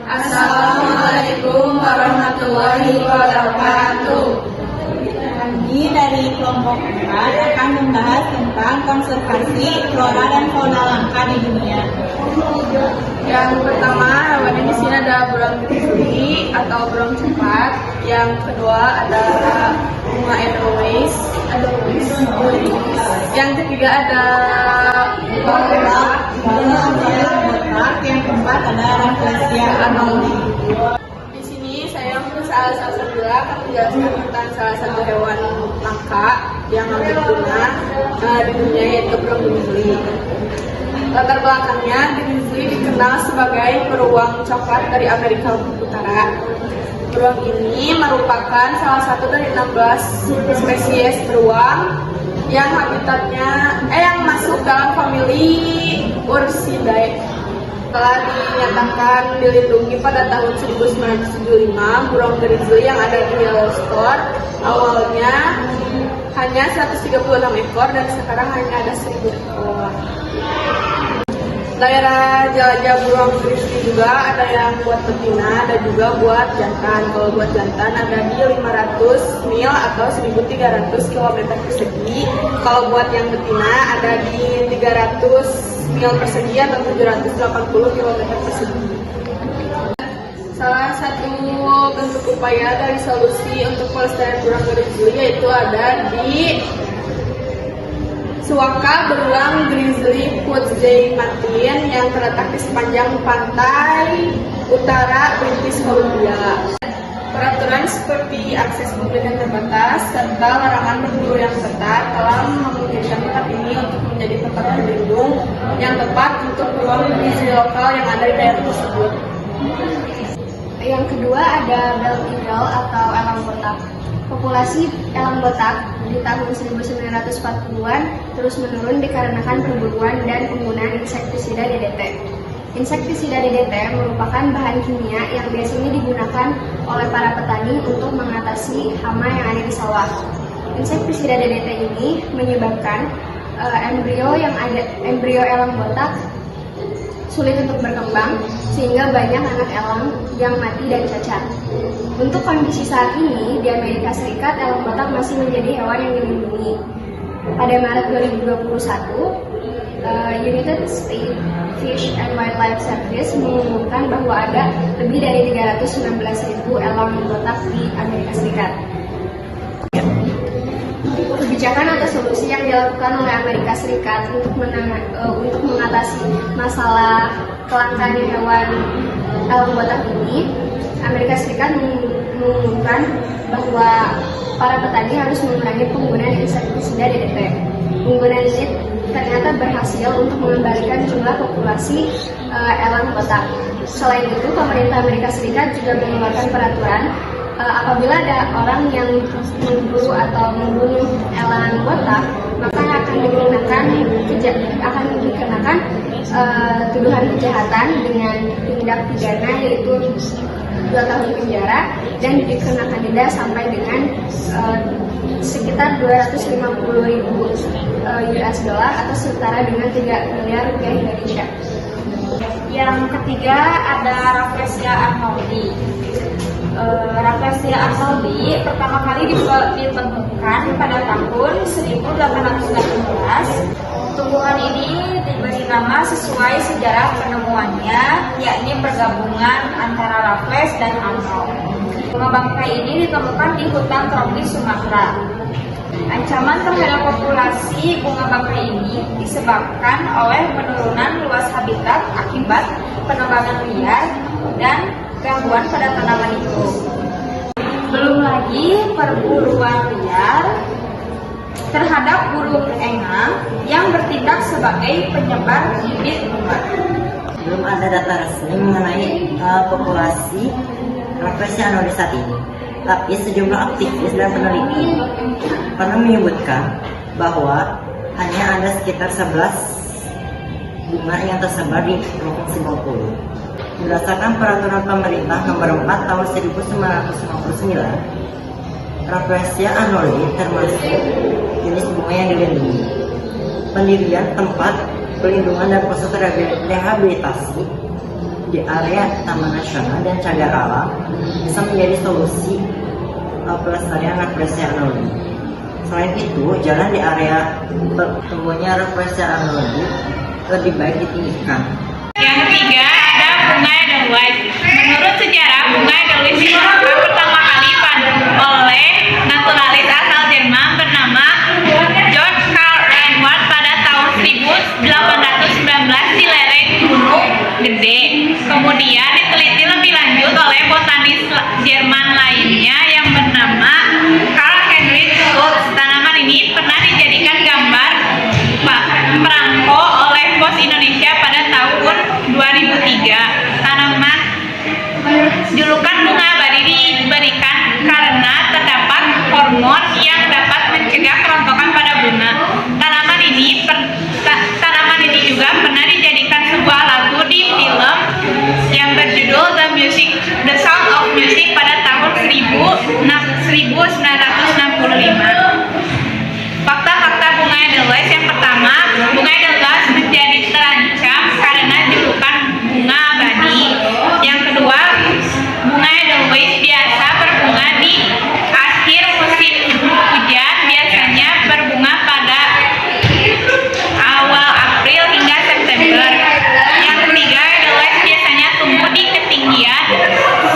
Assalamualaikum warahmatullahi wabarakatuh. Kami dari kelompok 4 akan membahas tentang konservasi flora dan fauna langka di dunia. Yang pertama, hewan di sini ada burung grizzly atau burung cepat. Yang kedua ada bunga edelweiss. Yang ketiga ada Yang keempat ada Rafflesia arnoldii. Di sini saya salah satu menjelaskan tentang salah satu hewan langka yang hampir punah di dunia, yaitu burung grizzly. Latar belakangnya, grizzly dikenal sebagai beruang coklat dari Amerika Utara. Beruang ini merupakan salah satu dari 16 spesies beruang yang habitatnya yang masuk dalam famili Ursidae. Telah dinyatakan dilindungi pada tahun 1975, burung grizzly yang ada di Yellowstone awalnya hanya 136 ekor dan sekarang hanya ada 1000 ekor. Daerah jelajah burung grizzly juga ada yang buat betina, ada juga buat jantan. Kalau buat jantan ada di 500 mil atau 1300 km persegi. Kalau buat yang betina ada di 300 mil persegi atau 780 km persegi. Salah satu bentuk upaya dari solusi untuk pelestarian burung grizzly yaitu ada di Suaka Beruang Grizzly Woodsday Martin yang terletak di sepanjang pantai utara British Columbia. Peraturan seperti akses publik yang terbatas serta larangan berburu yang ketat telah memungkinkan tempat ini untuk menjadi tempat berlindung yang tepat untuk beruang grizzly lokal yang ada di daerah tersebut. Yang kedua ada bald eagle atau elang botak. Populasi elang botak di tahun 1940-an terus menurun dikarenakan perburuan dan penggunaan insektisida DDT. Insektisida DDT merupakan bahan kimia yang biasanya digunakan oleh para petani untuk mengatasi hama yang ada di sawah. Insektisida DDT ini menyebabkan embrio elang botak sulit untuk berkembang sehingga banyak anak elang yang mati dan cacat. Untuk kondisi saat ini di Amerika Serikat, elang botak masih menjadi hewan yang dilindungi. Pada Maret 2021, United States Fish and Wildlife Service mengumumkan bahwa ada lebih dari 319.000 elang botak di Amerika Serikat. Kebijakan atau solusi yang dilakukan oleh Amerika Serikat untuk mengatasi masalah kelangkaan hewan elang botak ini, Amerika Serikat mengumumkan bahwa para petani harus mengurangi penggunaan insektisida DDT. Penggunaan ini ternyata berhasil untuk mengembalikan jumlah populasi elang botak. Selain itu, pemerintah Amerika Serikat juga mengeluarkan peraturan apabila ada orang yang memburu atau membunuh elang botak, maka akan dikenakan tuduhan kejahatan dengan tindak pidana yaitu 2 tahun penjara dan dikenakan denda sampai dengan sekitar 250.000 US dollar atau setara dengan 3 miliar rupiah Indonesia. Yang ketiga ada Rafflesia arnoldii. Rafflesia arnoldii pertama kali ditemukan pada tahun 1818. Tumbuhan ini diberi nama sesuai sejarah penemuannya, yakni pergabungan antara Raffles dan Arnold. Bunga bangkai ini ditemukan di hutan tropis Sumatera. Ancaman terhadap populasi bunga bangkai ini disebabkan oleh penurunan luas habitat akibat penebangan liar dan gangguan pada tanaman itu. Belum lagi perburuan liar terhadap burung enang yang bertindak sebagai penyebar bibit bunga. Belum ada data resmi mengenai populasi Rafflesia arnoldii saat ini, tapi sejumlah aktivis dan peneliti pernah menyebutkan bahwa hanya ada sekitar 11 bunga yang tersebar di Provinsi Bengkulu. Berdasarkan peraturan pemerintah nomor 4 tahun 1959, Rafflesia arnoldii termasuk jenis bunga yang dilindungi. Pendirian tempat pelindungan dan proses rehabilitasi di area Taman Nasional dan Cagar Alam bisa menjadi solusi pelestarian refleksi analogi. Selain itu, jalan di area tumbuhnya refleksi analogi lebih baik ditinggikan. Yang ketiga ada bunga Edelweiss. Menurut sejarah, bunga Edelweiss ditemukan pertama kali oleh naturalis asal Jerman bernama George Karl Reinwald pada tahun 1819 di lereng Gunung Gede. Kemudian diteliti lebih lanjut oleh botanis Jerman lainnya yang bernama Karl Heinrich Schultz. Tanaman ini pernah dijadikan gambar perangko oleh Pos Indonesia pada tahun 2003. Tanaman julukan bunga abadi diberikan karena terdapat hormon yang dapat mencegah kerontokan pada bunga. Tanaman ini juga pernah dijadikan sebuah lagu di film yang berjudul The Sound of Music pada tahun 1965. Fakta-fakta bunga Edelweiss yang pertama, bunga Edelweiss menjadi terancam karena julukan bunga abadi. Yang kedua, bunga Edelweiss biasa berbunga di akhir musim hujan, biasanya berbunga pada awal April hingga September. Yang ketiga, Edelweiss biasanya tumbuh di ketinggian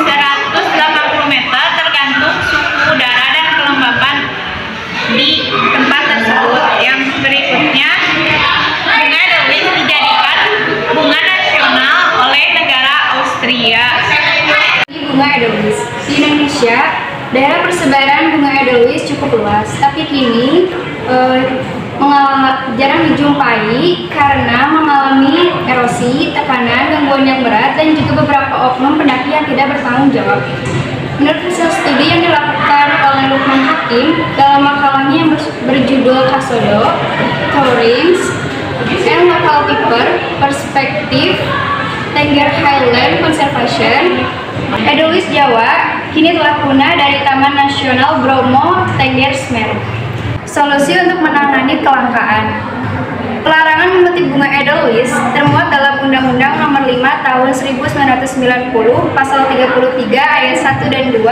180 meter tergantung suhu udara dan kelembapan di tempat tersebut. Yang berikutnya, bunga Edelweiss dijadikan bunga nasional oleh negara Austria. Bunga Edelweiss di Indonesia, daerah persebaran bunga Edelweiss cukup luas, tapi kini jarang dijumpai karena mengalami erosi, tekanan, gangguan yang berat, dan juga beberapa oknum pendaki yang tidak bertanggung jawab. Menurut hasil studi yang dilakukan oleh Lukman Hakim dalam makalahnya yang berjudul Kasodo, Tourings, and Local Paper, Perspective, Tengger Highland Conservation, Edelweiss Jawa kini telah punah dari Taman Nasional Bromo Tengger Semeru. Solusi untuk menangani kelangkaan. Pelarangan memetik bunga Edelweiss termuat dalam Undang-Undang Nomor 5 Tahun 1990 Pasal 33 Ayat 1 dan 2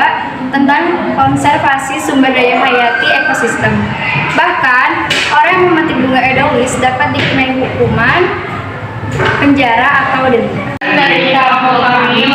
tentang konservasi sumber daya hayati ekosistem. Bahkan, orang yang memetik bunga Edelweiss dapat dikenai hukuman penjara atau denda. Dari kami